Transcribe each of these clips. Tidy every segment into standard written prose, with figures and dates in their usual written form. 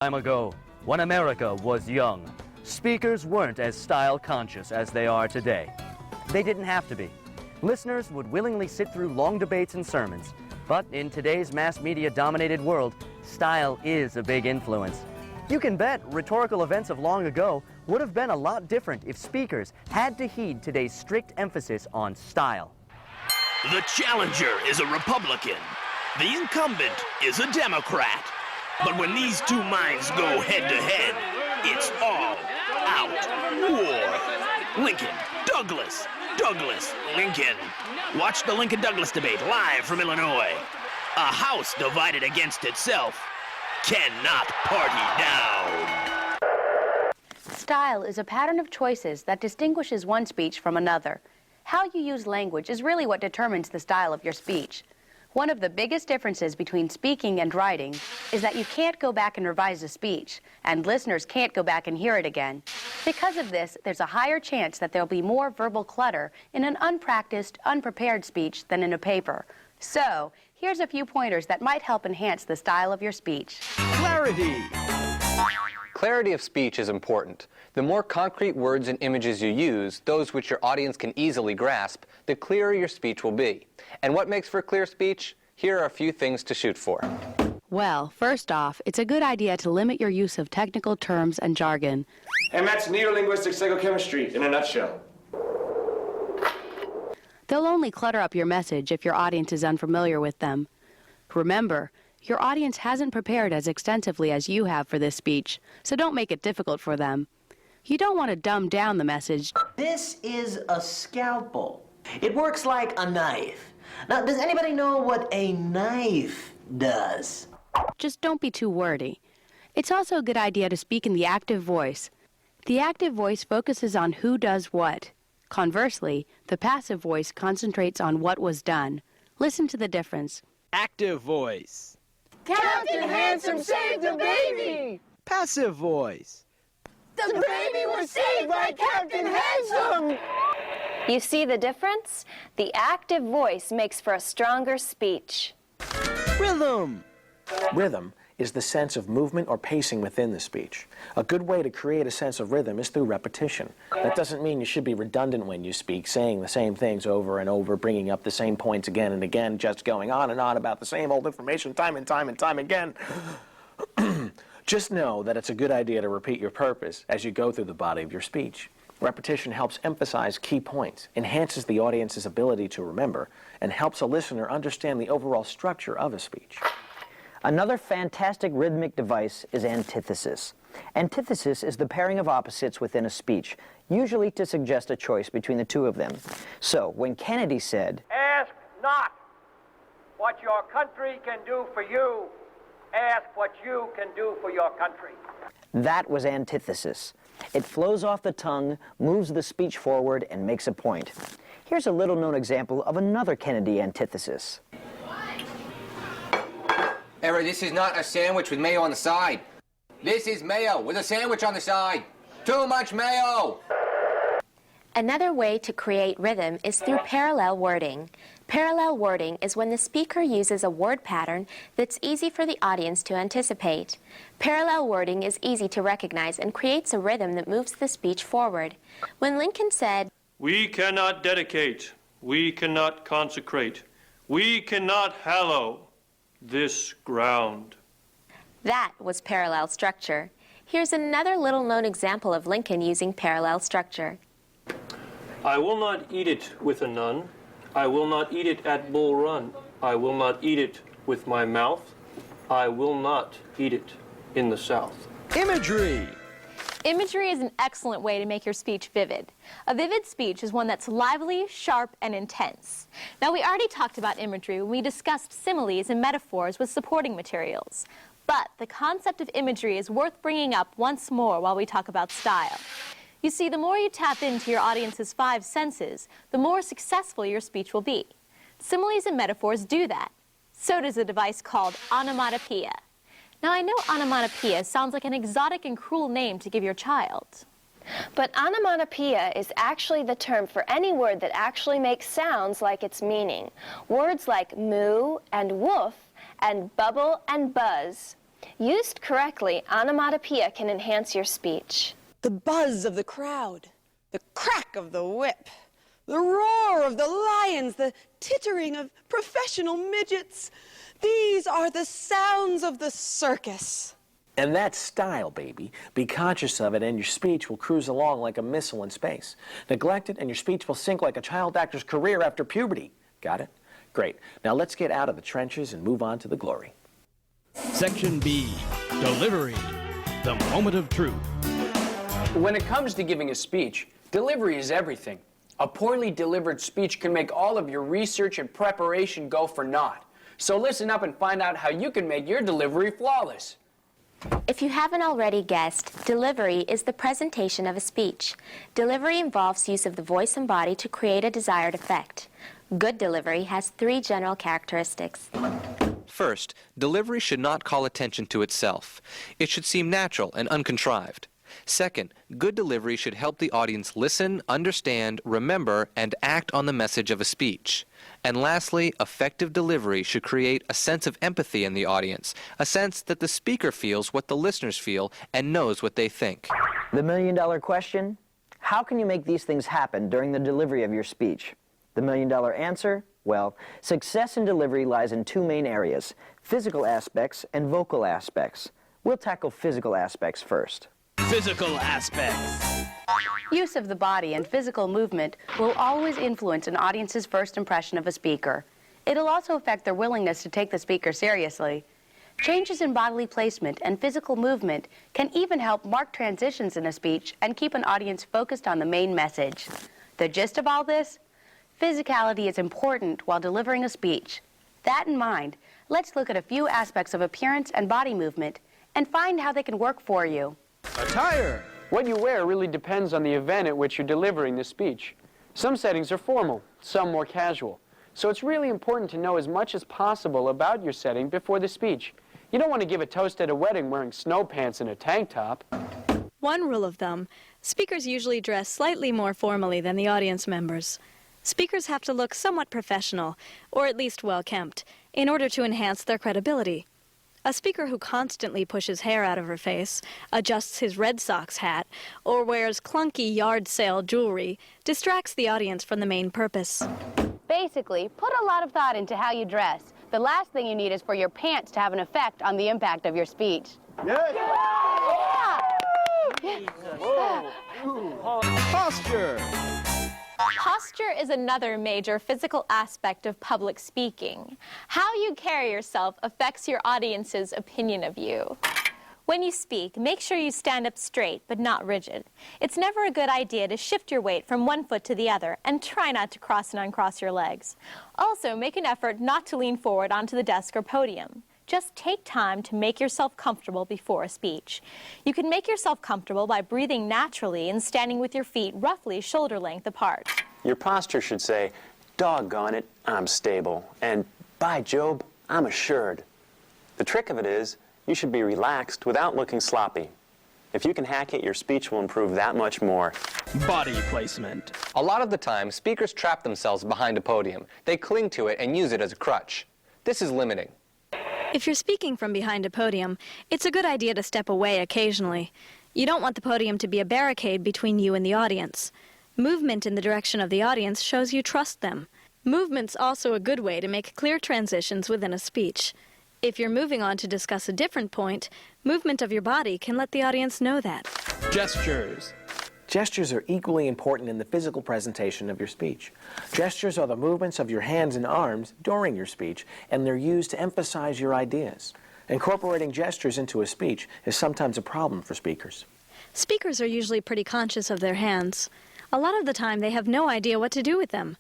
Time ago, when America was young, speakers weren't as style-conscious as they are today. They didn't have to be. Listeners would willingly sit through long debates and sermons. But in today's mass media-dominated world, style is a big influence. You can bet rhetorical events of long ago would have been a lot different if speakers had to heed today's strict emphasis on style. The challenger is a Republican. The incumbent is a Democrat. But when these two minds go head-to-head, it's all out war. Lincoln, Douglas, Douglas, Lincoln. Watch the Lincoln-Douglas debate live from Illinois. A house divided against itself cannot party down. Style is a pattern of choices that distinguishes one speech from another. How you use language is really what determines the style of your speech. One of the biggest differences between speaking and writing is that you can't go back and revise a speech, and listeners can't go back and hear it again. Because of this, there's a higher chance that there'll be more verbal clutter in an unpracticed, unprepared speech than in a paper. So, here's a few pointers that might help enhance the style of your speech. Clarity. Clarity of speech is important. The more concrete words and images you use, those which your audience can easily grasp, the clearer your speech will be. And what makes for clear speech? Here are a few things to shoot for. Well, first off, it's a good idea to limit your use of technical terms and jargon. And that's neurolinguistic psychochemistry in a nutshell. They'll only clutter up your message if your audience is unfamiliar with them. Remember, your audience hasn't prepared as extensively as you have for this speech, so don't make it difficult for them. You don't want to dumb down the message. This is a scalpel. It works like a knife. Now, does anybody know what a knife does? Just don't be too wordy. It's also a good idea to speak in the active voice. The active voice focuses on who does what. Conversely, the passive voice concentrates on what was done. Listen to the difference. Active voice. Captain Handsome saved the baby! Passive voice. The baby was saved by Captain Handsome! You see the difference? The active voice makes for a stronger speech. Rhythm. Rhythm is the sense of movement or pacing within the speech. A good way to create a sense of rhythm is through repetition. That doesn't mean you should be redundant when you speak, saying the same things over and over, bringing up the same points again and again, just going on and on about the same old information time and time and time again. Just know that it's a good idea to repeat your purpose as you go through the body of your speech. Repetition helps emphasize key points, enhances the audience's ability to remember, and helps a listener understand the overall structure of a speech. Another fantastic rhythmic device is antithesis. Antithesis is the pairing of opposites within a speech, usually to suggest a choice between the two of them. So, when Kennedy said, "Ask not what your country can do for you, ask what you can do for your country," that was antithesis. It flows off the tongue, moves the speech forward, and makes a point. Here's a little-known example of another Kennedy antithesis. Error, this is not a sandwich with mayo on the side. This is mayo with a sandwich on the side. Too much mayo! Another way to create rhythm is through parallel wording. Parallel wording is when the speaker uses a word pattern that's easy for the audience to anticipate. Parallel wording is easy to recognize and creates a rhythm that moves the speech forward. When Lincoln said, "We cannot dedicate, we cannot consecrate, we cannot hallow this ground," that was parallel structure. Here's another little-known example of Lincoln using parallel structure. "I will not eat it with a nun. I will not eat it at Bull Run. I will not eat it with my mouth. I will not eat it in the South." Imagery. Imagery is an excellent way to make your speech vivid. A vivid speech is one that's lively, sharp, and intense. Now, we already talked about imagery when we discussed similes and metaphors with supporting materials. But the concept of imagery is worth bringing up once more while we talk about style. You see, the more you tap into your audience's 5 senses, the more successful your speech will be. Similes and metaphors do that. So does a device called onomatopoeia. Now, I know onomatopoeia sounds like an exotic and cruel name to give your child. But onomatopoeia is actually the term for any word that actually makes sounds like its meaning. Words like moo and woof and bubble and buzz. Used correctly, onomatopoeia can enhance your speech. The buzz of the crowd, the crack of the whip, the roar of the lions, the tittering of professional midgets. These are the sounds of the circus. And that's style, baby. Be conscious of it and your speech will cruise along like a missile in space. Neglect it and your speech will sink like a child actor's career after puberty. Got it? Great. Now let's get out of the trenches and move on to the glory. Section B, delivery, the moment of truth. When it comes to giving a speech, delivery is everything. A poorly delivered speech can make all of your research and preparation go for naught. So listen up and find out how you can make your delivery flawless. If you haven't already guessed, delivery is the presentation of a speech. Delivery involves use of the voice and body to create a desired effect. Good delivery has 3 general characteristics. First, delivery should not call attention to itself. It should seem natural and uncontrived. Second, good delivery should help the audience listen, understand, remember, and act on the message of a speech. And lastly, effective delivery should create a sense of empathy in the audience, a sense that the speaker feels what the listeners feel and knows what they think. The million-dollar question? How can you make these things happen during the delivery of your speech? The million-dollar answer? Well, success in delivery lies in 2 main areas, physical aspects and vocal aspects. We'll tackle physical aspects first. Physical aspects. Use of the body and physical movement will always influence an audience's first impression of a speaker. It'll also affect their willingness to take the speaker seriously. Changes in bodily placement and physical movement can even help mark transitions in a speech and keep an audience focused on the main message. The gist of all this? Physicality is important while delivering a speech. That in mind, let's look at a few aspects of appearance and body movement and find how they can work for you. Attire. What you wear really depends on the event at which you're delivering the speech. Some settings are formal, some more casual. So it's really important to know as much as possible about your setting before the speech. You don't want to give a toast at a wedding wearing snow pants and a tank top. One rule of thumb, speakers usually dress slightly more formally than the audience members. Speakers have to look somewhat professional, or at least well-kempt, in order to enhance their credibility. A speaker who constantly pushes hair out of her face, adjusts his Red Sox hat, or wears clunky yard sale jewelry distracts the audience from the main purpose. Basically, put a lot of thought into how you dress. The last thing you need is for your pants to have an effect on the impact of your speech. Yes. Yeah. Posture. Posture is another major physical aspect of public speaking. How you carry yourself affects your audience's opinion of you. When you speak, make sure you stand up straight but not rigid. It's never a good idea to shift your weight from one foot to the other, and try not to cross and uncross your legs. Also, make an effort not to lean forward onto the desk or podium. Just take time to make yourself comfortable before a speech. You can make yourself comfortable by breathing naturally and standing with your feet roughly shoulder length apart. Your posture should say, "Doggone it, I'm stable," and "By Job, I'm assured." The trick of it is, you should be relaxed without looking sloppy. If you can hack it, your speech will improve that much more. Body placement. A lot of the time, speakers trap themselves behind a podium. They cling to it and use it as a crutch. This is limiting. If you're speaking from behind a podium, it's a good idea to step away occasionally. You don't want the podium to be a barricade between you and the audience. Movement in the direction of the audience shows you trust them. Movement's also a good way to make clear transitions within a speech. If you're moving on to discuss a different point, movement of your body can let the audience know that. Gestures. Gestures are equally important in the physical presentation of your speech. Gestures are the movements of your hands and arms during your speech, and they're used to emphasize your ideas. Incorporating gestures into a speech is sometimes a problem for speakers. Speakers are usually pretty conscious of their hands. A lot of the time they have no idea what to do with them.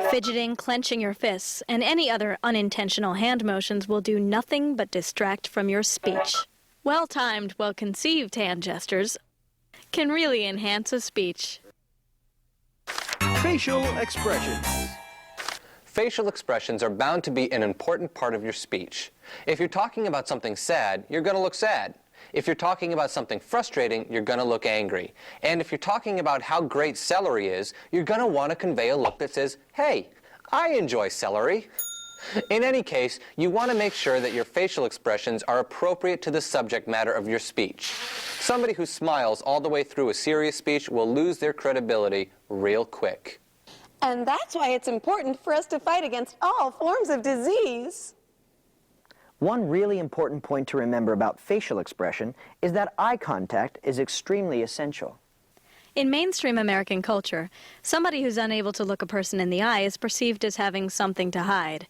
Fidgeting, clenching your fists, and any other unintentional hand motions will do nothing but distract from your speech. Well-timed, well-conceived hand gestures can really enhance a speech. Facial expressions. Facial expressions are bound to be an important part of your speech. If you're talking about something sad, you're going to look sad. If you're talking about something frustrating, you're going to look angry. And if you're talking about how great celery is, you're going to want to convey a look that says, "Hey, I enjoy celery." In any case, you want to make sure that your facial expressions are appropriate to the subject matter of your speech. Somebody who smiles all the way through a serious speech will lose their credibility real quick. And that's why it's important for us to fight against all forms of disease. One really important point to remember about facial expression is that eye contact is extremely essential. In mainstream American culture, somebody who's unable to look a person in the eye is perceived as having something to hide.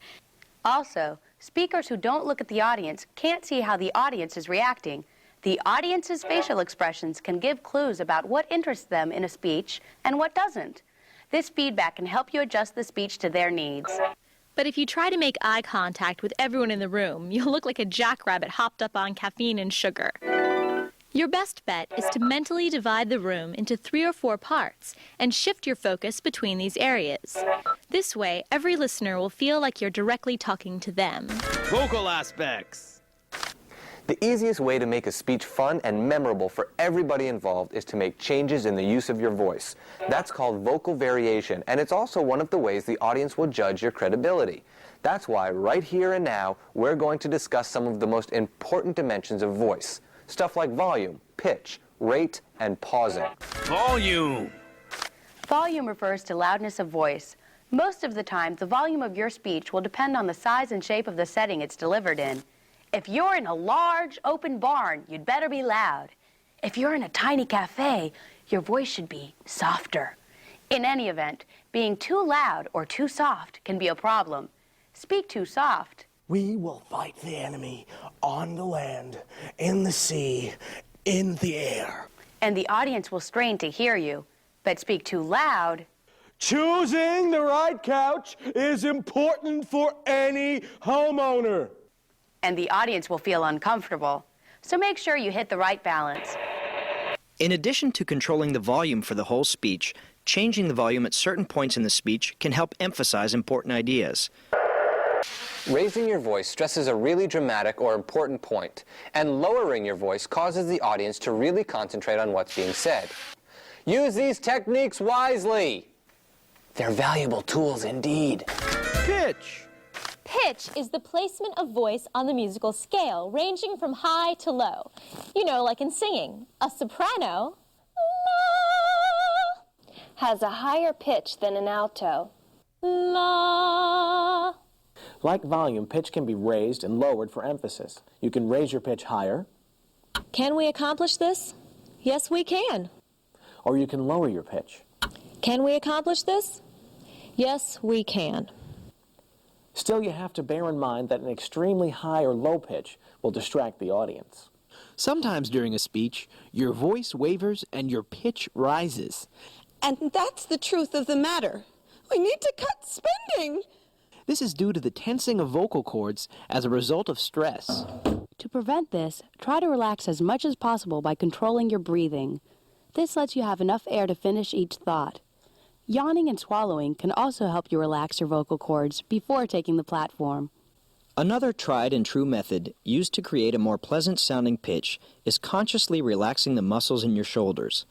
Also, speakers who don't look at the audience can't see how the audience is reacting. The audience's facial expressions can give clues about what interests them in a speech and what doesn't. This feedback can help you adjust the speech to their needs. But if you try to make eye contact with everyone in the room, you'll look like a jackrabbit hopped up on caffeine and sugar. Your best bet is to mentally divide the room into 3 or 4 parts and shift your focus between these areas. This way, every listener will feel like you're directly talking to them. Vocal aspects. The easiest way to make a speech fun and memorable for everybody involved is to make changes in the use of your voice. That's called vocal variation, and it's also one of the ways the audience will judge your credibility. That's why right here and now, we're going to discuss some of the most important dimensions of voice. Stuff like volume, pitch, rate, and pausing. Volume. Volume refers to loudness of voice. Most of the time, the volume of your speech will depend on the size and shape of the setting it's delivered in. If you're in a large, open barn, you'd better be loud. If you're in a tiny cafe, your voice should be softer. In any event, being too loud or too soft can be a problem. Speak too soft. We will fight the enemy on the land, in the sea, in the air. And the audience will strain to hear you. But speak too loud. Choosing the right couch is important for any homeowner. And the audience will feel uncomfortable. So make sure you hit the right balance. In addition to controlling the volume for the whole speech, changing the volume at certain points in the speech can help emphasize important ideas. Raising your voice stresses a really dramatic or important point, and lowering your voice causes the audience to really concentrate on what's being said. Use these techniques wisely. They're valuable tools indeed. Pitch. Pitch is the placement of voice on the musical scale, ranging from high to low. You know, like in singing. A soprano has a higher pitch than an alto. La. Like volume, pitch can be raised and lowered for emphasis. You can raise your pitch higher. Can we accomplish this? Yes, we can. Or you can lower your pitch. Can we accomplish this? Yes, we can. Still, you have to bear in mind that an extremely high or low pitch will distract the audience. Sometimes during a speech, your voice wavers and your pitch rises. And that's the truth of the matter. We need to cut spending. This is due to the tensing of vocal cords as a result of stress. To prevent this, try to relax as much as possible by controlling your breathing. This lets you have enough air to finish each thought. Yawning and swallowing can also help you relax your vocal cords before taking the platform. Another tried and true method used to create a more pleasant sounding pitch is consciously relaxing the muscles in your shoulders.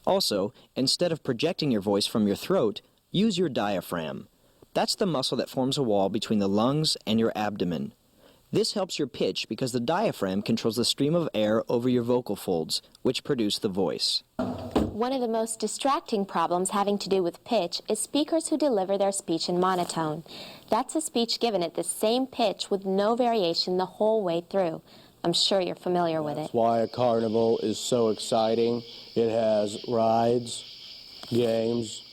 Also, instead of projecting your voice from your throat, use your diaphragm. That's the muscle that forms a wall between the lungs and your abdomen. This helps your pitch because the diaphragm controls the stream of air over your vocal folds, which produce the voice. One of the most distracting problems having to do with pitch is speakers who deliver their speech in monotone. That's a speech given at the same pitch with no variation the whole way through. I'm sure you're familiar with it. That's why a carnival is so exciting. It has rides, games,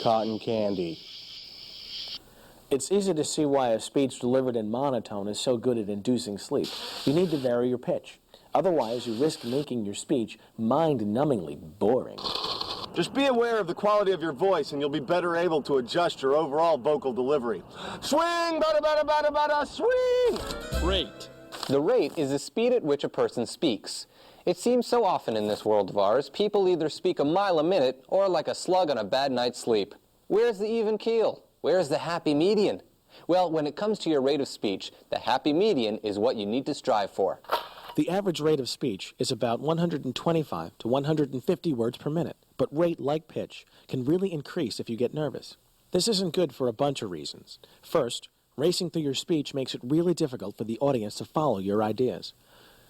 cotton candy. It's easy to see why a speech delivered in monotone is so good at inducing sleep. You need to vary your pitch. Otherwise, you risk making your speech mind-numbingly boring. Just be aware of the quality of your voice, and you'll be better able to adjust your overall vocal delivery. Swing, bada, bada, bada, bada, swing! Rate. The rate is the speed at which a person speaks. It seems so often in this world of ours, people either speak a mile a minute or like a slug on a bad night's sleep. Where's the even keel? Where's the happy median? Well, when it comes to your rate of speech, the happy median is what you need to strive for. The average rate of speech is about 125 to 150 words per minute, but rate, like pitch, can really increase if you get nervous. This isn't good for a bunch of reasons. First, Racing through your speech makes it really difficult for the audience to follow your ideas.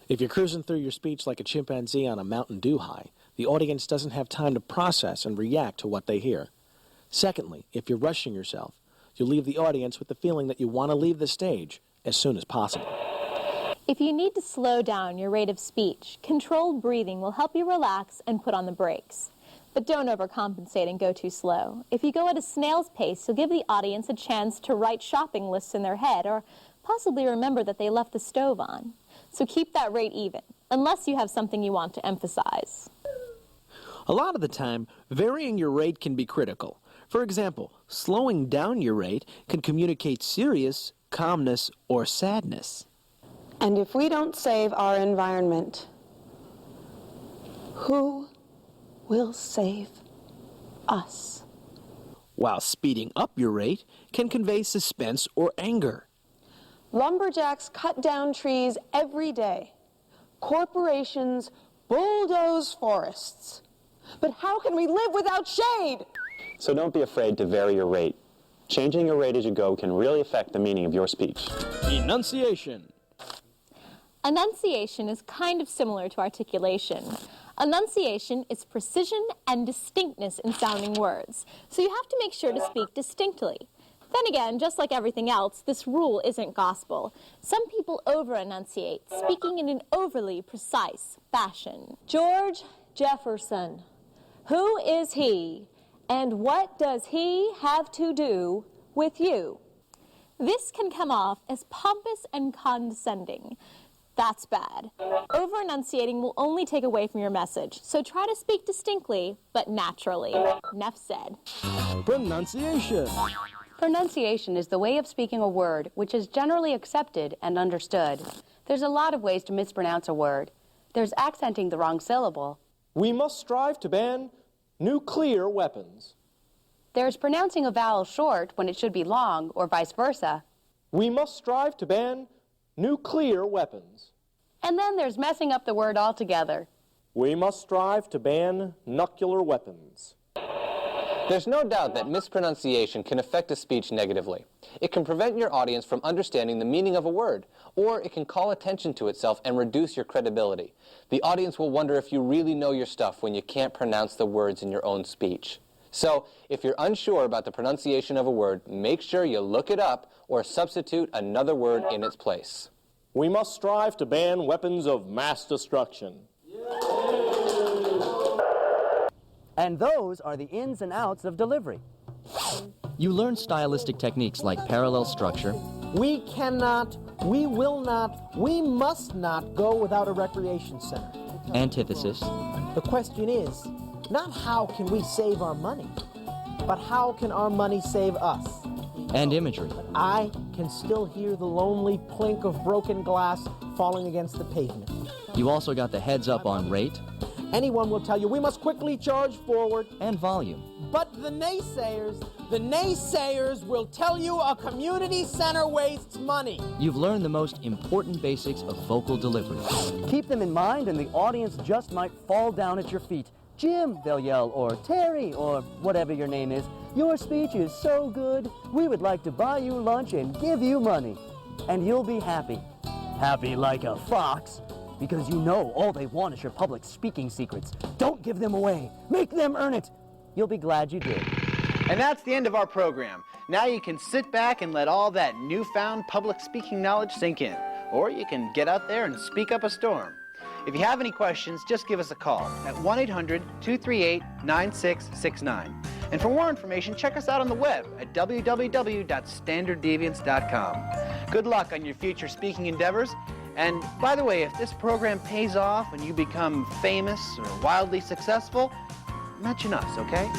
If you're cruising through your speech like a chimpanzee on a Mountain Dew high, the audience doesn't have time to process and react to what they hear. Secondly, if you're rushing yourself, you'll leave the audience with the feeling that you want to leave the stage as soon as possible. If you need to slow down your rate of speech, controlled breathing will help you relax and put on the brakes. But don't overcompensate and go too slow. If you go at a snail's pace, you'll give the audience a chance to write shopping lists in their head or possibly remember that they left the stove on. So keep that rate even, unless you have something you want to emphasize. A lot of the time, varying your rate can be critical. For example, slowing down your rate can communicate serious, calmness, or sadness. And if we don't save our environment, who will save us? While speeding up your rate can convey suspense or anger. Lumberjacks cut down trees every day. Corporations bulldoze forests. But how can we live without shade? So don't be afraid to vary your rate. Changing your rate as you go can really affect the meaning of your speech. Enunciation. Enunciation is kind of similar to articulation. Enunciation is precision and distinctness in sounding words, so you have to make sure to speak distinctly. Then again, just like everything else, this rule isn't gospel. Some people over-enunciate, speaking in an overly precise fashion. George Jefferson. Who is he, and what does he have to do with you? This can come off as pompous and condescending. That's bad. Over-enunciating will only take away from your message, so try to speak distinctly, but naturally. Enough said. Pronunciation. Pronunciation is the way of speaking a word which is generally accepted and understood. There's a lot of ways to mispronounce a word. There's accenting the wrong syllable. We must strive to ban nuclear weapons. There's pronouncing a vowel short when it should be long, or vice versa. We must strive to ban nuclear weapons. And then there's messing up the word altogether. We must strive to ban nuclear weapons. There's no doubt that mispronunciation can affect a speech negatively. It can prevent your audience from understanding the meaning of a word, or it can call attention to itself and reduce your credibility. The audience will wonder if you really know your stuff when you can't pronounce the words in your own speech. So, if you're unsure about the pronunciation of a word, make sure you look it up or substitute another word in its place. We must strive to ban weapons of mass destruction. And those are the ins and outs of delivery. You learn stylistic techniques like parallel structure. We cannot, we will not, we must not go without a recreation center. Antithesis. The question is, not how can we save our money, but how can our money save us? And imagery. I can still hear the lonely plink of broken glass falling against the pavement. You also got the heads up on rate. Anyone will tell you we must quickly charge forward. And volume. But the naysayers will tell you a community center wastes money. You've learned the most important basics of vocal delivery. Keep them in mind and the audience just might fall down at your feet. Jim, they'll yell, or Terry, or whatever your name is. Your speech is so good, we would like to buy you lunch and give you money. And you'll be happy. Happy like a fox. Because you know all they want is your public speaking secrets. Don't give them away. Make them earn it. You'll be glad you did. And that's the end of our program. Now you can sit back and let all that newfound public speaking knowledge sink in. Or you can get out there and speak up a storm. If you have any questions, just give us a call at 1-800-238-9669. And for more information, check us out on the web at www.standarddeviance.com. Good luck on your future speaking endeavors. And by the way, if this program pays off and you become famous or wildly successful, mention us, okay?